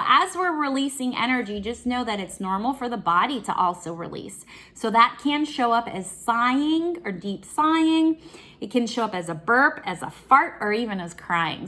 as we're releasing energy, just know that it's normal for the body to also release. So that can show up as sighing or deep sighing. It can show up as a burp, as a fart, or even as crying.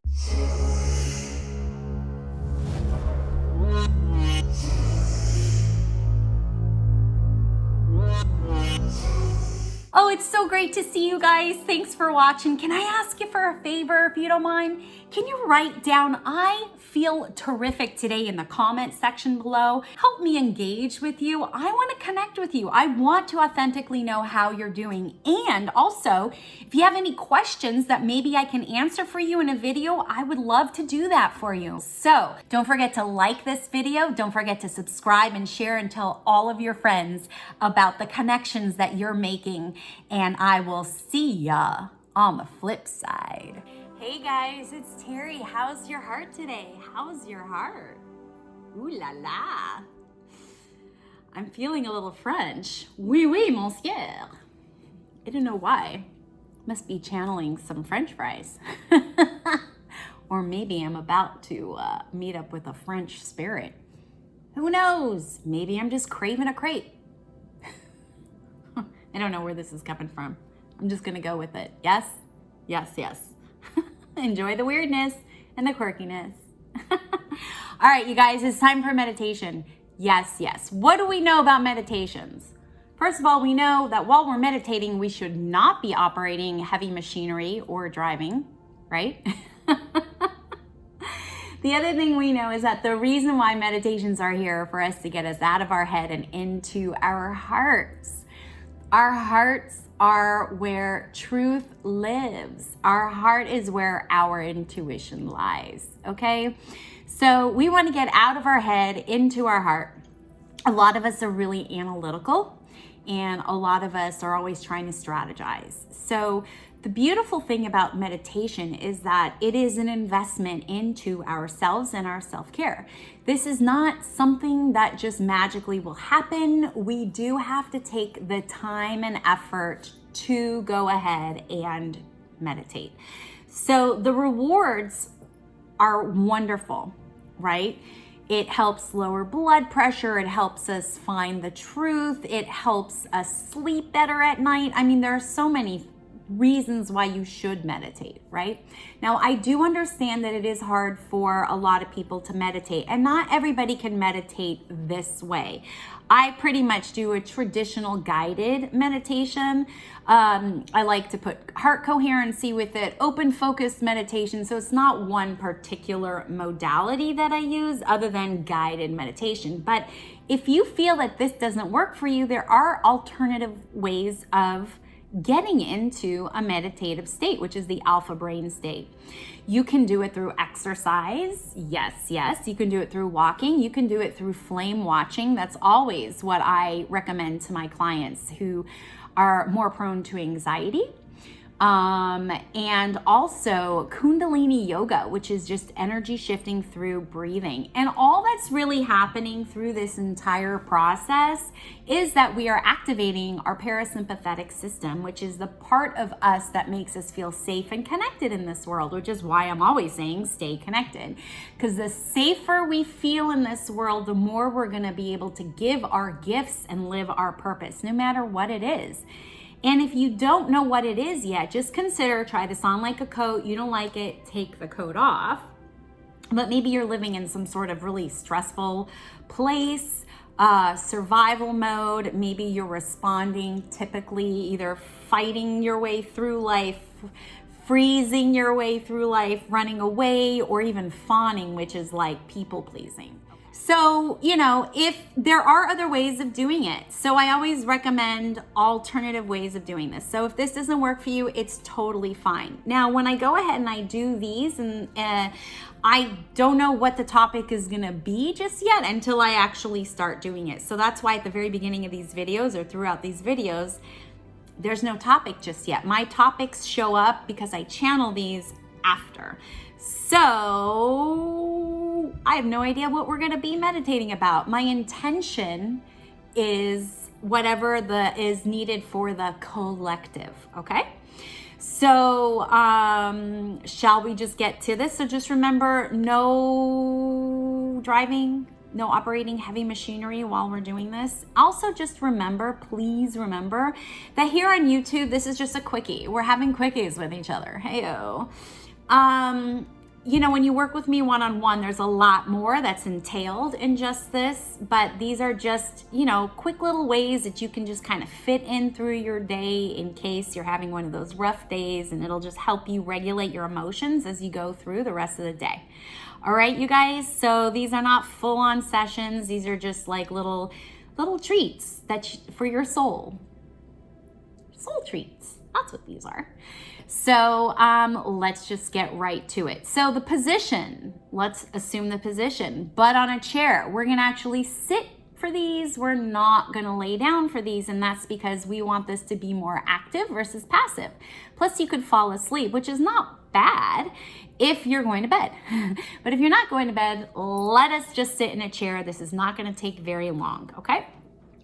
Oh, it's so great to see you guys. Thanks for watching. Can I ask you for a favor, if you don't mind? Can you write down, "I feel terrific today" in the comment section below? Help me engage with you. I want to connect with you. I want to authentically know how you're doing. And also, if you have any questions that maybe I can answer for you in a video, I would love to do that for you. So don't forget to like this video. Don't forget to subscribe and share and tell all of your friends about the connections that you're making. And I will see ya on the flip side. Hey guys, it's Terry. How's your heart today? How's your heart? Ooh la la. I'm feeling a little French. Oui, oui, monsieur. I don't know why. Must be channeling some French fries. Or maybe I'm about to meet up with a French spirit. Who knows? Maybe I'm just craving a crepe. I don't know where this is coming from. I'm just gonna go with it. Yes? Yes, yes. Enjoy the weirdness and the quirkiness. All right, you guys, it's time for meditation. Yes, yes. What do we know about meditations? First of all, we know that while we're meditating, we should not be operating heavy machinery or driving, right? The other thing we know is that the reason why meditations are here for us to get us out of our head and into our hearts. Our hearts are where truth lives. Our heart is where our intuition lies, okay? So we want to get out of our head into our heart. A lot of us are really analytical, and a lot of us are always trying to strategize. So the beautiful thing about meditation is that it is an investment into ourselves and our self-care. This is not something that just magically will happen. We do have to take the time and effort to go ahead and meditate. So the rewards are wonderful, right? It helps lower blood pressure. It helps us find the truth. It helps us sleep better at night. I mean, there are so many reasons why you should meditate, right? Now, I do understand that it is hard for a lot of people to meditate, and not everybody can meditate this way. I pretty much do a traditional guided meditation. I like to put heart coherency with it, open focused meditation. So it's not one particular modality that I use other than guided meditation. But if you feel that this doesn't work for you, there are alternative ways of getting into a meditative state, which is the alpha brain state. You can do it through exercise. Yes, yes. You can do it through walking. You can do it through flame watching. That's always what I recommend to my clients who are more prone to anxiety. And also Kundalini yoga, which is just energy shifting through breathing. And all that's really happening through this entire process is that we are activating our parasympathetic system, which is the part of us that makes us feel safe and connected in this world, which is why I'm always saying stay connected. Because the safer we feel in this world, the more we're going to be able to give our gifts and live our purpose, no matter what it is. And if you don't know what it is yet, just consider, try this on like a coat. You don't like it, take the coat off. But maybe you're living in some sort of really stressful place, survival mode. Maybe you're responding typically either fighting your way through life, freezing your way through life, running away, or even fawning, which is like people pleasing. So, you know, if there are other ways of doing it, so I always recommend alternative ways of doing this. So if this doesn't work for you, it's totally fine. Now, when I go ahead and I do these, and I don't know what the topic is gonna be just yet until I actually start doing it. So that's why at the very beginning of these videos or throughout these videos, there's no topic just yet. My topics show up because I channel these after. So I have no idea what we're going to be meditating about. My intention is whatever is needed for the collective, okay? So shall we just get to this? So just remember, no no driving, no operating heavy machinery while we're doing this. Also, just remember, please remember that here on YouTube, this is just a quickie. We're having quickies with each other. Hey-o. You know, when you work with me one-on-one, there's a lot more that's entailed in just this, but these are just, you know, quick little ways that you can just kind of fit in through your day in case you're having one of those rough days, and it'll just help you regulate your emotions as you go through the rest of the day. All right, you guys, so these are not full-on sessions. These are just like little treats for your soul. Soul treats, that's what these are. So let's just get right to it. So the position, let's assume the position, but on a chair. We're gonna actually sit for these. We're not gonna lay down for these, and that's because we want this to be more active versus passive. Plus you could fall asleep, which is not bad if you're going to bed. But if you're not going to bed, let us just sit in a chair. This is not gonna take very long, okay?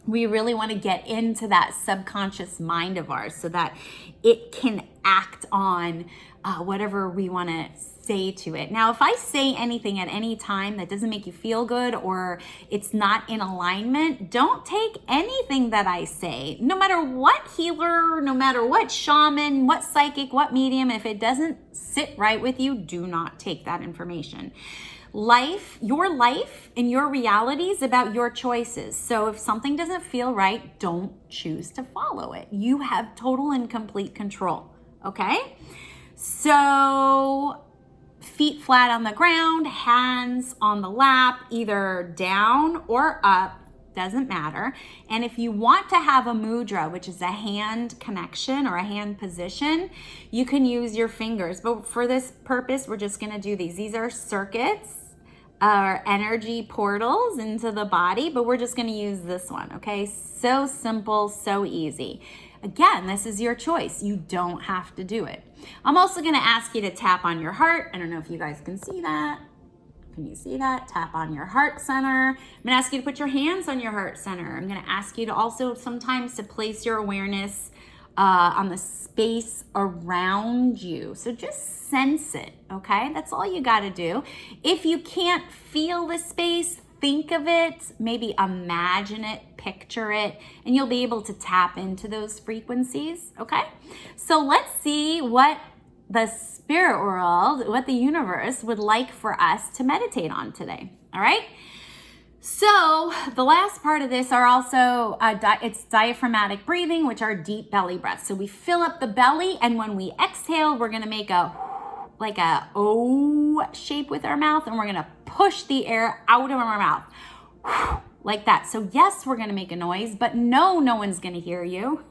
We really want to get into that subconscious mind of ours so that it can act on whatever we want to say to it. Now, if I say anything at any time that doesn't make you feel good or it's not in alignment, don't take anything that I say, no matter what healer, no matter what shaman, what psychic, what medium. If it doesn't sit right with you, do not take that information. Your life and your reality is about your choices. So if something doesn't feel right, don't choose to follow it. You have total and complete control, okay? So feet flat on the ground, hands on the lap, either down or up, doesn't matter. And if you want to have a mudra, which is a hand connection or a hand position, you can use your fingers. But for this purpose, we're just gonna do these. These are circuits, our energy portals into the body, but we're just going to use this one, okay? So simple, so easy. Again, this is your choice. You don't have to do it. I'm also going to ask you to tap on your heart. I don't know if you guys can see that. Can you see that? Tap on your heart center. I'm going to ask you to put your hands on your heart center. I'm going to ask you to also sometimes to place your awareness on the space around you. So just sense it, okay? That's all you got to do. If you can't feel the space, think of it, maybe imagine it, picture it, and you'll be able to tap into those frequencies, okay? So let's see what the spirit world, what the universe would like for us to meditate on today, all right? So the last part of this are also, it's diaphragmatic breathing, which are deep belly breaths. So we fill up the belly, and when we exhale, we're gonna make like a O shape with our mouth, and we're gonna push the air out of our mouth, like that. So yes, we're gonna make a noise, but no one's gonna hear you.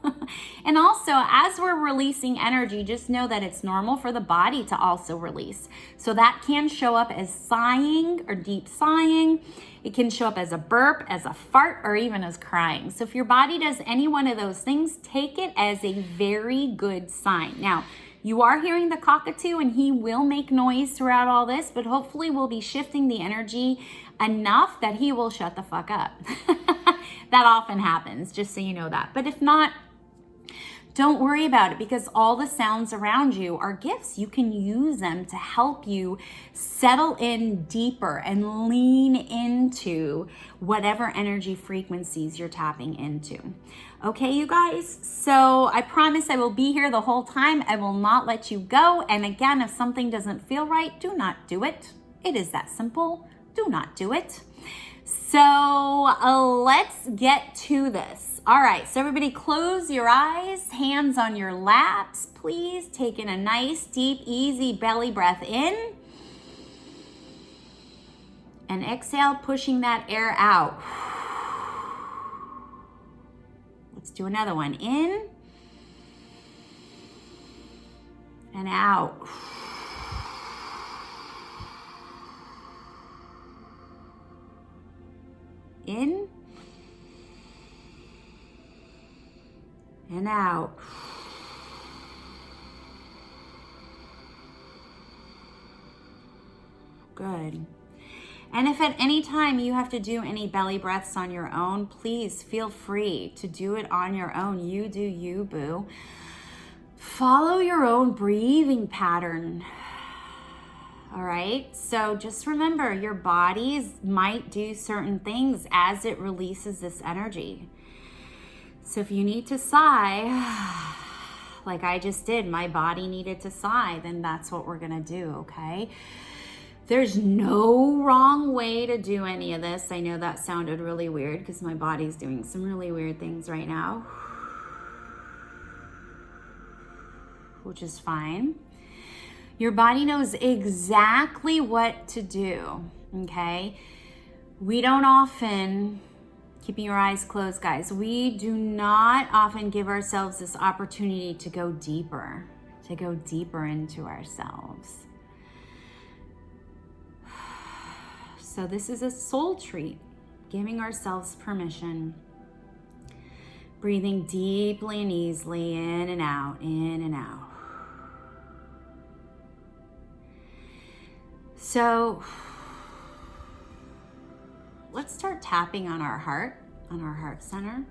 And also, as we're releasing energy, just know that it's normal for the body to also release. So that can show up as sighing or deep sighing. It can show up as a burp, as a fart, or even as crying. So if your body does any one of those things, take it as a very good sign. Now, you are hearing the cockatoo, and he will make noise throughout all this, but hopefully we'll be shifting the energy enough that he will shut the fuck up. That often happens, just so you know that. But if not, don't worry about it, because all the sounds around you are gifts. You can use them to help you settle in deeper and lean into whatever energy frequencies you're tapping into. Okay, you guys? So I promise I will be here the whole time. I will not let you go. And again, if something doesn't feel right, do not do it. It is that simple. Do not do it. So let's get to this. All right, so everybody close your eyes, hands on your laps, please. Taking a nice, deep, easy belly breath in. And exhale, pushing that air out. Let's do another one. In and out. In and out. Good. And if at any time you have to do any belly breaths on your own, please feel free to do it on your own. You do you, boo. Follow your own breathing pattern. All right, so just remember, your body might do certain things as it releases this energy. So if you need to sigh, like I just did, my body needed to sigh, then that's what we're gonna do, okay? There's no wrong way to do any of this. I know that sounded really weird because my body's doing some really weird things right now, which is fine. Your body knows exactly what to do, okay? We don't often, keeping your eyes closed, guys, we do not often give ourselves this opportunity to go deeper into ourselves. So this is a soul treat, giving ourselves permission. Breathing deeply and easily in and out, in and out. So let's start tapping on our heart center,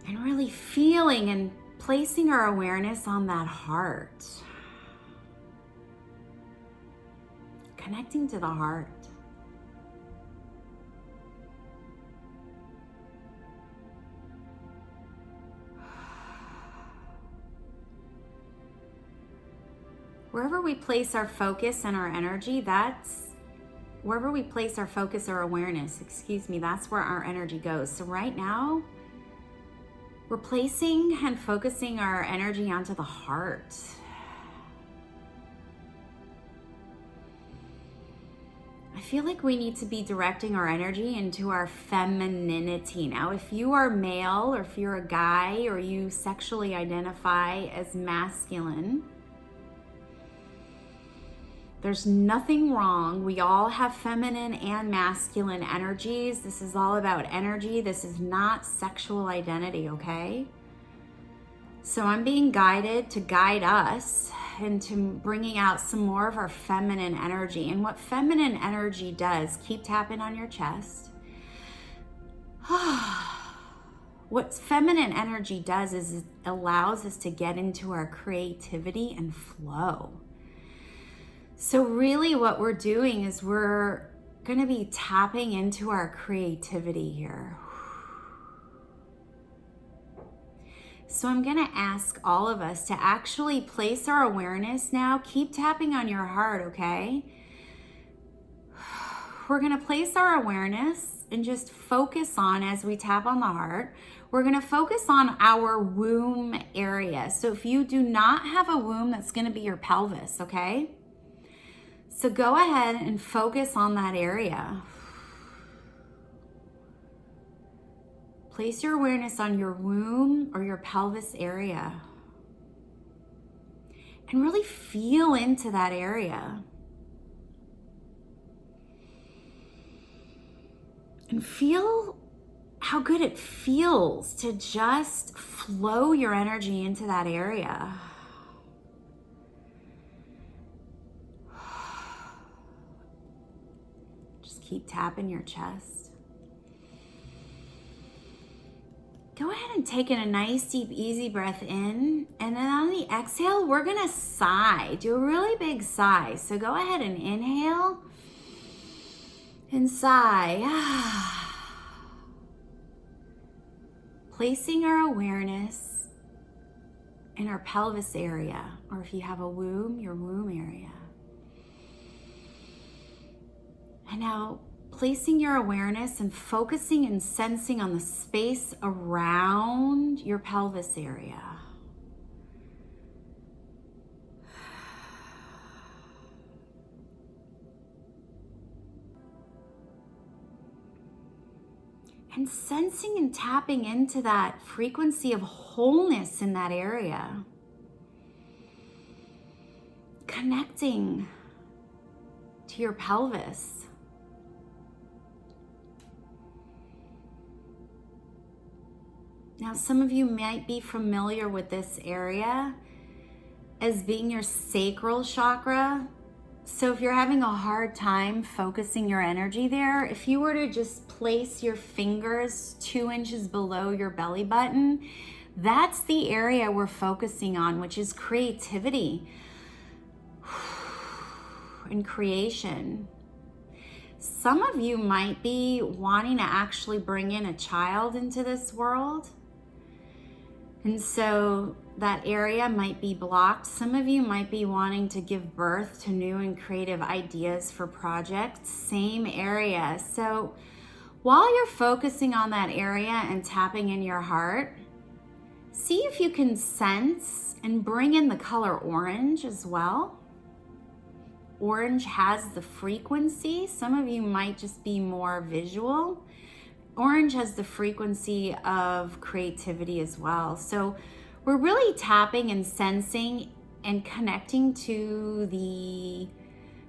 and really feeling and placing our awareness on that heart. Connecting to the heart. Wherever we place our focus and our energy, wherever we place our focus or awareness, that's where our energy goes. So right now, we're placing and focusing our energy onto the heart. I feel like we need to be directing our energy into our femininity. Now, if you are male, or if you're a guy, or you sexually identify as masculine, there's nothing wrong. We all have feminine and masculine energies. This is all about energy. This is not sexual identity, okay? So I'm being guided to guide us into bringing out some more of our feminine energy. And what feminine energy does, keep tapping on your chest. What feminine energy does is it allows us to get into our creativity and flow. So really what we're doing is we're going to be tapping into our creativity here. So I'm going to ask all of us to actually place our awareness now. Keep tapping on your heart, okay? We're going to place our awareness and just focus on, as we tap on the heart, we're going to focus on our womb area. So if you do not have a womb, that's going to be your pelvis, okay? So go ahead and focus on that area. Place your awareness on your womb or your pelvis area. And really feel into that area. And feel how good it feels to just flow your energy into that area. Keep tapping your chest. Go ahead and take in a nice, deep, easy breath in. And then on the exhale, we're going to sigh. Do a really big sigh. So go ahead and inhale and sigh. Placing our awareness in our pelvis area, or if you have a womb, your womb area. And now placing your awareness and focusing and sensing on the space around your pelvis area. And sensing and tapping into that frequency of wholeness in that area. Connecting to your pelvis. Now, some of you might be familiar with this area as being your sacral chakra. So if you're having a hard time focusing your energy there, if you were to just place your fingers 2 inches below your belly button, that's the area we're focusing on, which is creativity. in creation. Some of you might be wanting to actually bring in a child into this world. And so that area might be blocked. Some of you might be wanting to give birth to new and creative ideas for projects. Same area. So while you're focusing on that area and tapping in your heart, see if you can sense and bring in the color orange as well. Orange has the frequency. Some of you might just be more visual. Orange has the frequency of creativity as well. So we're really tapping and sensing and connecting to the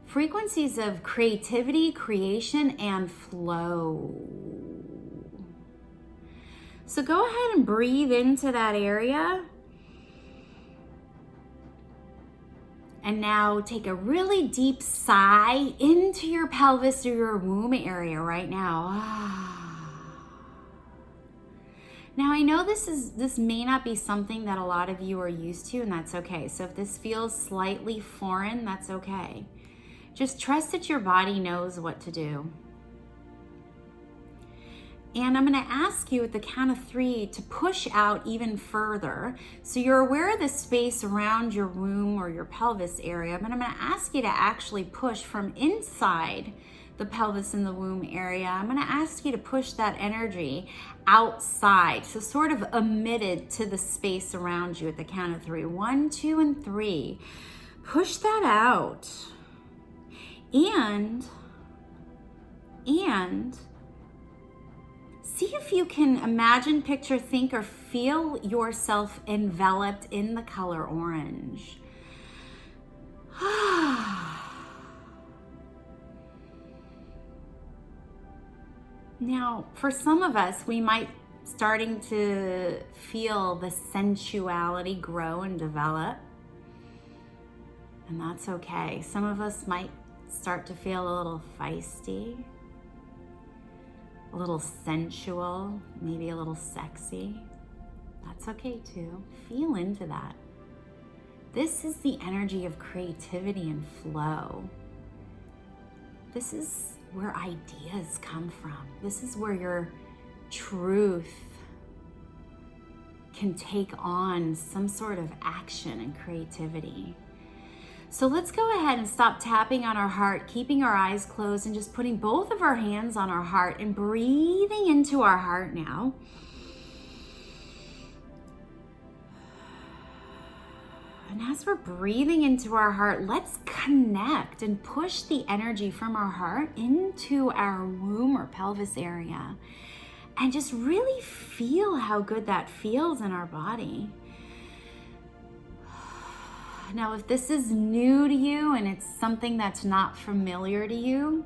frequencies of creativity, creation, and flow. So go ahead and breathe into that area. And now take a really deep sigh into your pelvis or your womb area right now. Now I know this may not be something that a lot of you are used to, and that's okay. So if this feels slightly foreign, that's okay. Just trust that your body knows what to do. And I'm gonna ask you at the count of 3 to push out even further. So you're aware of the space around your womb or your pelvis area, but I'm gonna ask you to actually push from inside the pelvis and the womb area. I'm gonna ask you to push that energy outside. So sort of emitted to the space around you at the count of 3. 1, 2, and 3. Push that out. And see if you can imagine, picture, think, or feel yourself enveloped in the color orange. Now, for some of us, we might starting to feel the sensuality grow and develop, and that's okay. Some of us might start to feel a little feisty, a little sensual, maybe a little sexy. That's okay too. Feel into that. This is the energy of creativity and flow. This is where ideas come from. This is where your truth can take on some sort of action and creativity. So let's go ahead and stop tapping on our heart, keeping our eyes closed, and just putting both of our hands on our heart and breathing into our heart now. And as we're breathing into our heart, let's connect and push the energy from our heart into our womb or pelvis area. And just really feel how good that feels in our body. Now, if this is new to you and it's something that's not familiar to you,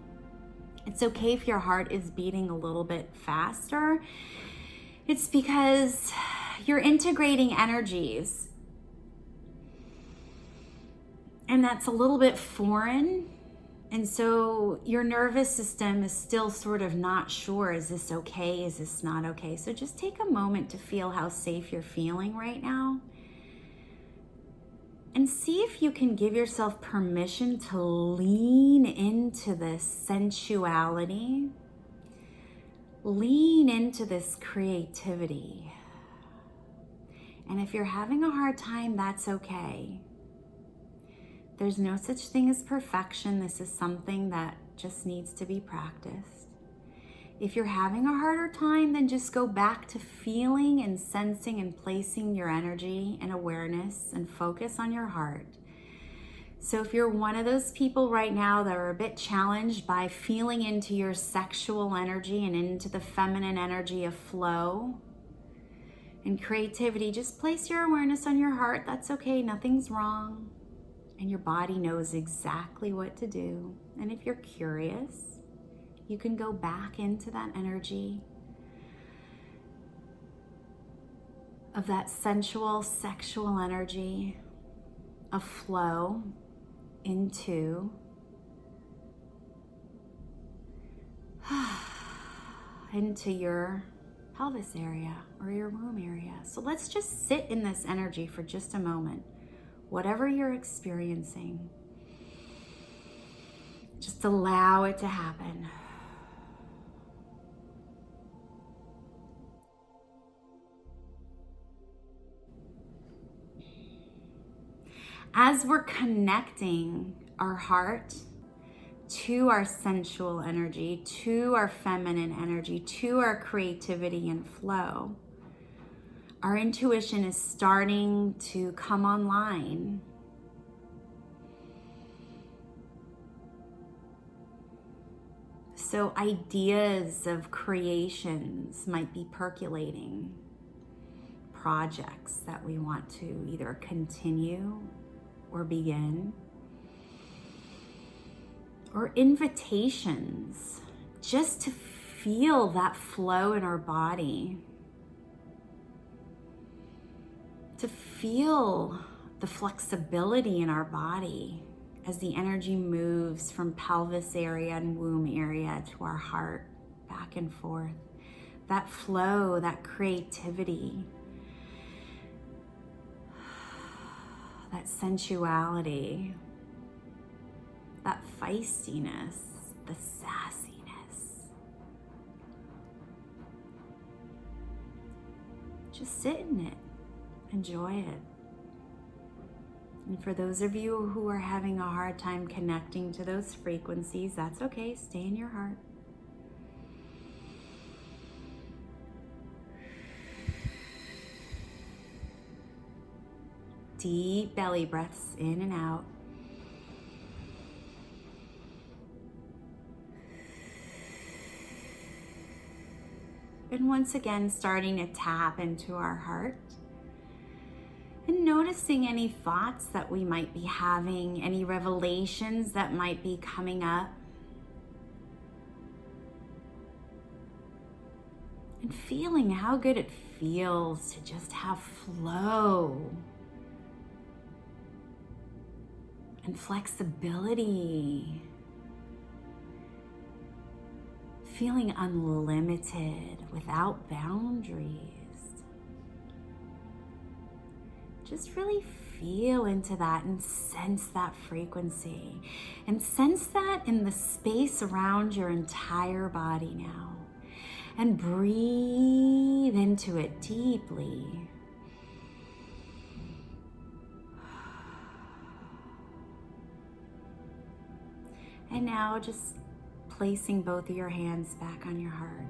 it's okay if your heart is beating a little bit faster. It's because you're integrating energies. And that's a little bit foreign. And so your nervous system is still sort of not sure, is this okay? Is this not okay? So just take a moment to feel how safe you're feeling right now. And see if you can give yourself permission to lean into this sensuality. Lean into this creativity. And if you're having a hard time, that's okay. There's no such thing as perfection. This is something that just needs to be practiced. If you're having a harder time, then just go back to feeling and sensing and placing your energy and awareness and focus on your heart. So if you're one of those people right now that are a bit challenged by feeling into your sexual energy and into the feminine energy of flow and creativity, just place your awareness on your heart. That's okay, nothing's wrong. And your body knows exactly what to do. And if you're curious, you can go back into that energy of that sensual, sexual energy of flow into your pelvis area or your womb area. So let's just sit in this energy for just a moment. Whatever you're experiencing. Just allow it to happen. As we're connecting our heart to our sensual energy, to our feminine energy, to our creativity and flow, our intuition is starting to come online. So ideas of creations might be percolating, projects that we want to either continue or begin, or invitations just to feel that flow in our body, to feel the flexibility in our body as the energy moves from pelvis area and womb area to our heart, back and forth. That flow, that creativity, that sensuality, that feistiness, the sassiness. Just sit in it, enjoy it. And for those of you who are having a hard time connecting to those frequencies, that's okay, stay in your heart. Deep belly breaths in and out. And once again, starting to tap into our heart and noticing any thoughts that we might be having, any revelations that might be coming up. And feeling how good it feels to just have flow and flexibility. Feeling unlimited, without boundaries. Just really feel into that and sense that frequency. And sense that in the space around your entire body now. And breathe into it deeply. And now just placing both of your hands back on your heart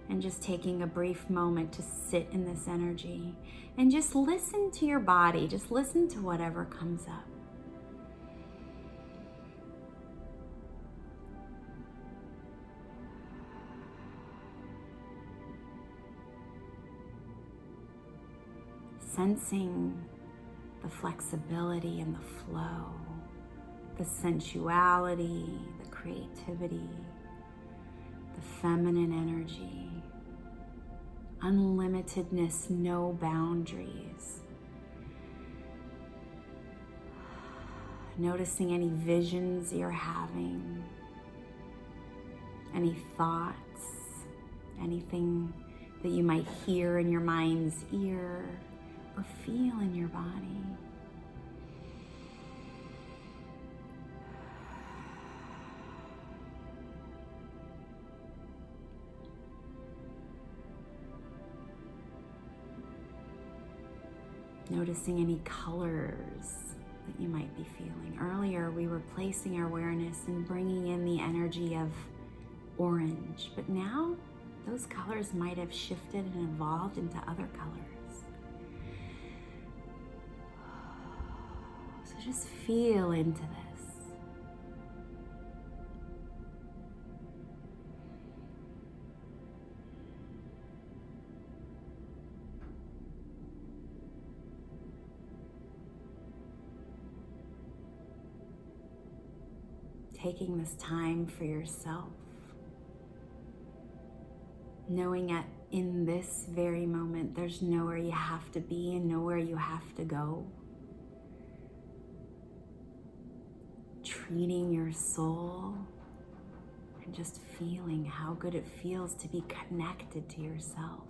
and just taking a brief moment to sit in this energy and just listen to your body. Just listen to whatever comes up. Sensing the flexibility and the flow, the sensuality, the creativity, the feminine energy, unlimitedness, no boundaries. Noticing any visions you're having, any thoughts, anything that you might hear in your mind's ear or feel in your body. Noticing any colors that you might be feeling. Earlier, we were placing our awareness and bringing in the energy of orange, but now those colors might have shifted and evolved into other colors. So just feel into this. Taking this time for yourself, knowing that in this very moment there's nowhere you have to be and nowhere you have to go. Treating your soul and just feeling how good it feels to be connected to yourself.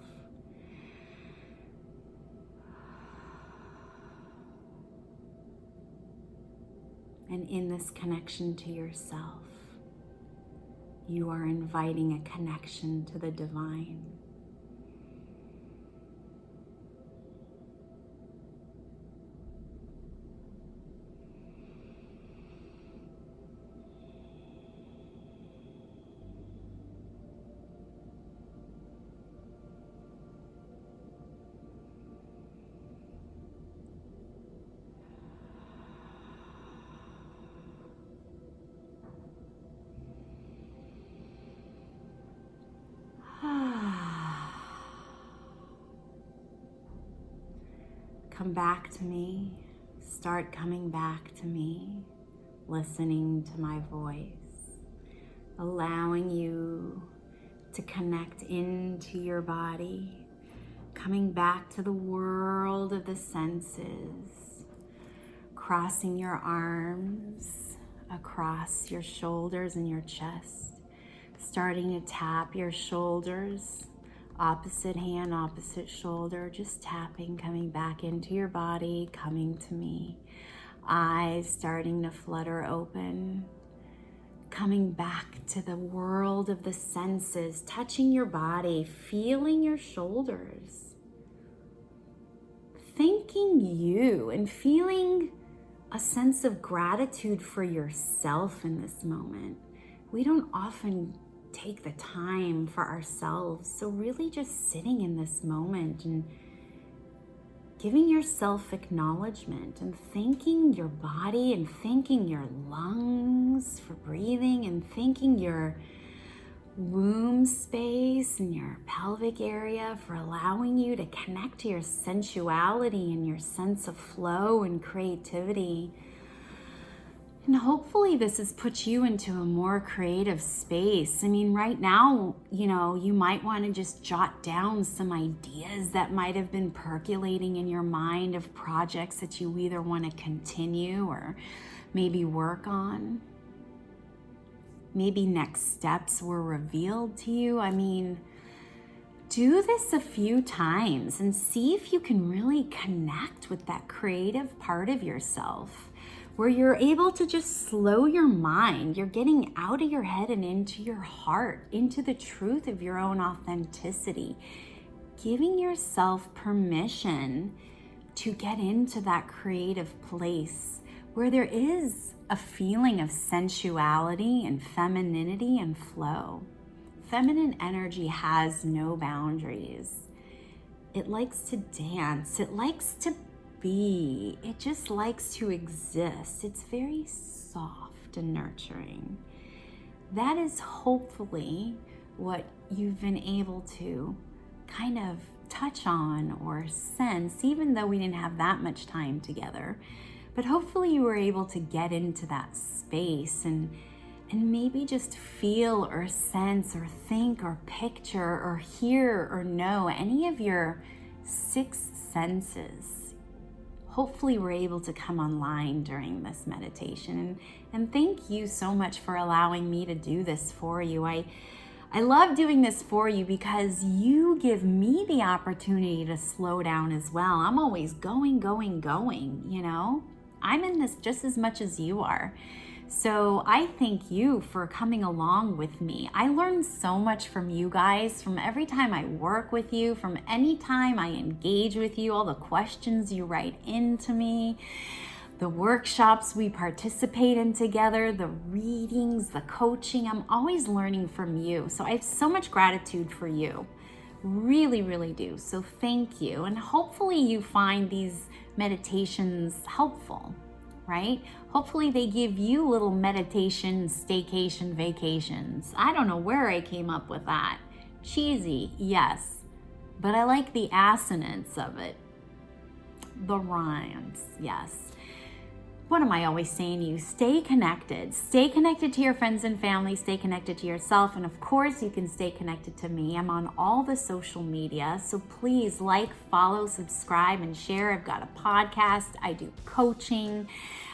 And in this connection to yourself, You are inviting a connection to the divine. Come back to me. Start coming back to me, listening to my voice, allowing you to connect into your body, coming back to the world of the senses, crossing your arms across your shoulders and your chest, starting to tap your shoulders, opposite hand, opposite shoulder, just tapping, coming back into your body, coming to me. Eyes starting to flutter open, coming back to the world of the senses, touching your body, feeling your shoulders, thanking you and feeling a sense of gratitude for yourself in this moment. We don't often take the time for ourselves. So really just sitting in this moment and giving yourself acknowledgement and thanking your body and thanking your lungs for breathing and thanking your womb space and your pelvic area for allowing you to connect to your sensuality and your sense of flow and creativity. And hopefully this has put you into a more creative space. I mean, right now, you might want to just jot down some ideas that might have been percolating in your mind of projects that you either want to continue or maybe work on. Maybe next steps were revealed to you. I mean, do this a few times and see if you can really connect with that creative part of yourself, where you're able to just slow your mind. You're getting out of your head and into your heart, into the truth of your own authenticity, giving yourself permission to get into that creative place where there is a feeling of sensuality and femininity and flow. Feminine energy has no boundaries. It likes to dance. It likes to be. It just likes to exist. It's very soft and nurturing. That is hopefully what you've been able to kind of touch on or sense, even though we didn't have that much time together. But hopefully you were able to get into that space and maybe just feel or sense or think or picture or hear or know any of your six senses. Hopefully we're able to come online during this meditation. And thank you so much for allowing me to do this for you. I love doing this for you because you give me the opportunity to slow down as well. I'm always going, you know? I'm in this just as much as you are. So I thank you for coming along with me. I learn so much from you guys, from every time I work with you, from any time I engage with you, all the questions you write into me, the workshops we participate in together, the readings, the coaching. I'm always learning from you. So I have so much gratitude for you. Really, really do. So thank you. And hopefully you find these meditations helpful, right? Hopefully they give you little meditation, staycation, vacations. I don't know where I came up with that. Cheesy, yes, but I like the assonance of it. The rhymes, yes. What am I always saying to you? Stay connected. Stay connected to your friends and family. Stay connected to yourself. And of course, you can stay connected to me. I'm on all the social media. So please like, follow, subscribe, and share. I've got a podcast. I do coaching.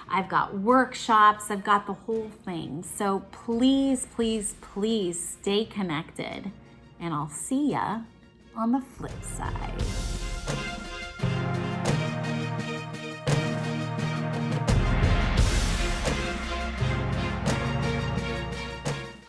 I've got workshops. I've got the whole thing. So please, please, please stay connected. And I'll see ya on the flip side.